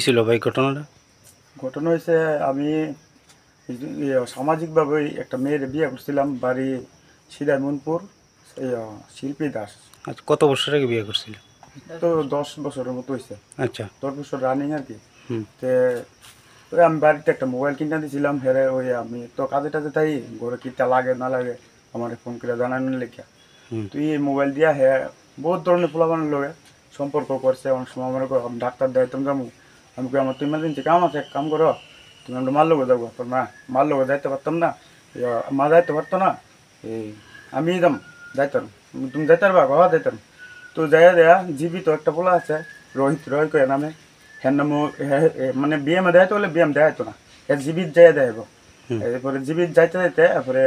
ছিল ভাই ঘটনাটা? ঘটনা হয়েছে, আমি সামাজিকভাবে একটা মেয়ের বিয়ে করছিলাম, বাড়ি সিদাইমনপুর, শিল্পী দাস। আচ্ছা, কত বছর আগে বিয়ে করছিল? তো 10 বছরের মতো হয়েছে, আচ্ছা। 10 বছর রানিং আর কি। হুম। তে ওই আমি বাড়িতে একটা মোবাইল কিনে দিয়েছিলাম, হেরে ওই আমি তো কাজে টাজে তাই ঘরে কিটা লাগে না লাগে আমার ফোন করে জানানোর লেখা। হুম। তুই এই মোবাইল দিয়া হ্যাঁ বহুত ধরনের পোলাপানের লগে সম্পর্ক করছে। অনেক সময় আমার ডাক্তার দেয় তুমি যাবো, আমি কই আমার তো ইমার্জেন্সি কাম আছে, এক কাম করো তুমি আমরা মার লোকে যাবো। তোর না মার লোকে যাইতে পারতাম না, মা যাইতে পারতো না, এই আমি যাম যাইতাম, তুমি যাইতে পারবা বাবা যাইতাম। তো যাইয়া দেয়া জীবিত একটা পোলা আছে, রোহিত রয় কয়ে নামে, হ্যাঁ নাম মানে বিএম দেয় হলে বিএম দেয় না, হ্যাঁ জীবিত যাইয়া দেয়। এরপরে জীবিত যাইতে যাইতে তারপরে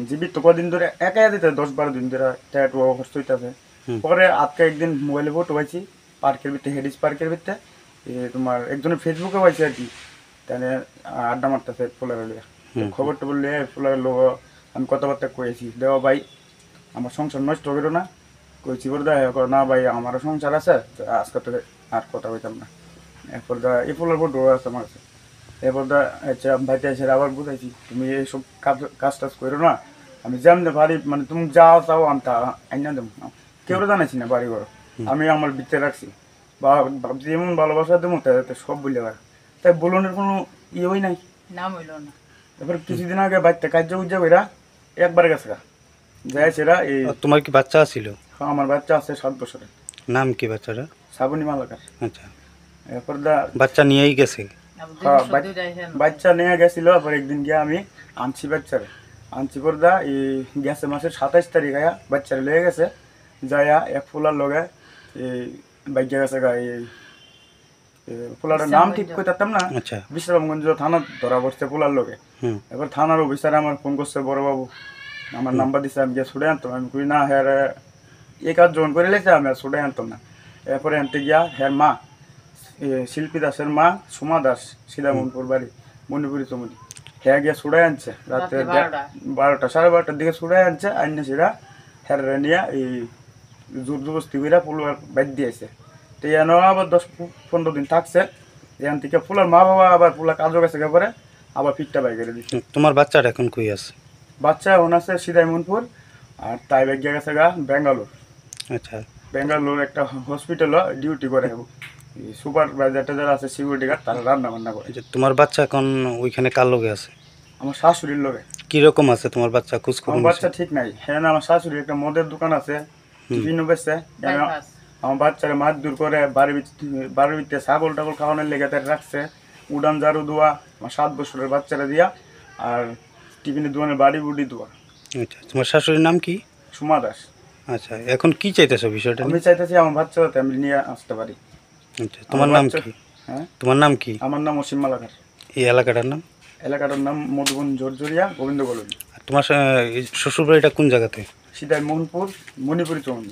জীবিত তো কদিন ধরে একাই দিতে 10-12 দিন ধরে ট্যাটু অবস্থ হইতেছে। পরে আজকে একদিন মোবাইলে ফটো পাইছি পার্কের ভিতরে, হেডিস পার্কের ভিতরে, তোমার একজনের ফেসবুকে পাইছি আর কি, তাহলে আড্ডা মারতেছে ফুলার লিয়া। খবরটা বললে ফুলার লোক আমি কথাবার্তা কয়েছি, দেওয়া ভাই আমার সংসার নষ্ট করো না, কইছি বলে দেখা করো না ভাই আমারও সংসার আছে, আজকে তো আর কথা বলতাম না। এরপর এই ফুলার ফটো আছে আমার কাছে। এরপর আচ্ছা ভাইতে এসে আবার বুঝাইছি তুমি এইসব কাজ টাজ করো না, আমি যেমন পারি মানে তুমি যাও চাও আমি তা আইনা দেবো, কেউ জানাইছি না বাড়ি ঘর, আমি আমার ভিতরে রাখছি বা যেমন ভালোবাসা দেবো তাই সব বলে পারে, তাই বলনের কোনো ইয়েই নাই, নাম হইল না। এবার কিছুদিন আগে বাড়িতে কার্য উজ্জা কইরা একবার গেছে যাই সেরা এই। তোমার কি বাচ্চা ছিল? আমার বাচ্চা আছে 7 বছরের। নাম কি বাচ্চাটা? শ্রাবণী মালাকার। আচ্ছা, এরপর বাচ্চা নিয়েই গেছে? হ্যাঁ বাচ্চা নিয়ে গেছিল, আবার একদিন গিয়ে আমি আনছি বাচ্চারে, আনছি পর্দা এই গেছে মাসের 27 তারিখ আয়া বাচ্চারে লেগে গেছে, যাইয়া এক ফুলার লগে এই বাইকে গেছে গা, এই পোলাটার নাম ঠিক করতাম না। আচ্ছা। বিশ্রামগঞ্জ থানা ধরা পড়ছে পোলার লগে। এবার থানার অফিসার আমার ফোন করছে, বড় বাবু আমার নাম্বার দিচ্ছে, আমি গিয়ে ছুটে আনতাম, আমি কই না হ্যাঁ এই কাজ যখন করে লেছে আমি আর ছুটে আনতাম না। এরপরে আনতে গিয়া হ্যাঁ মা শিল্পী দাসের মা সুমা দাস, সিদামনপুর বাড়ি, মণিপুরি চমনি, হ্যাঁ গিয়া ছুড়াই আনছে রাত্রে 12টা 12:30টার দিকে ছুড়াই আনছে, আইনে সেরা হ্যাঁ নিয়ে এই জোর জবস্তি করে ফুলার বাইর দিয়েছে। তো এন আবার 10-15 দিন থাকছে, এখান থেকে ফুলার মা বাবা আবার ফুলা কাজও গেছে পরে আবার ফিটটা বাই করে দিচ্ছে। তোমার বাচ্চাটা এখন কই আছে? বাচ্চা এখন আছে সিদাইমনপুর, আর তাই বাইক গেছে গা বেঙ্গালোর। আচ্ছা। বেঙ্গালোর একটা হসপিটাল ডিউটি করে, সুপারভাইজারটা যারা আছে সিকিউরিটি গার্ড তারা রান্না বান্না করে। তোমার বাচ্চা এখন ওইখানে কার লোকে আছে? আমার শাশুড়ির লোকে। কিরকম আছে তোমার বাচ্চা? আমার বাচ্চা ঠিক নাই, হ্যাঁ না আমার শাশুড়ির একটা মদের দোকান আছে, টিফিনও বেচছে, আমার বাচ্চারা মাছ দূর করে বাড়ির ভিতরে ছাগল টাগল খাওয়ানোর লেগে তার রাখছে, উড়ান ঝাড়ু দোয়া আমার 7 বছরের বাচ্চারা দিয়া, আর টিফিনের দোকানের বাড়ি বুড়ি দোয়া। আচ্ছা, তোমার শাশুড়ির নাম কি? সুমা দাস। আচ্ছা, এখন কি চাইতেছো বিষয়টা? আমি চাইতেছি আমার বাচ্চা যাতে আমি নিয়ে আসতে পারি। আচ্ছা, তোমার নাম কি? হ্যাঁ, তোমার নাম কি? আমার নাম অসীম মালাকার। এই এলাকাটার নাম? এলাকাটার নাম মধুবন জোরজরিয়া গোবিন্দ কলোনি। তোমার শ্বশুরবাড়িটা কোন জায়গাতে? সিদাইমনপুর মণিপুরি চৌনি।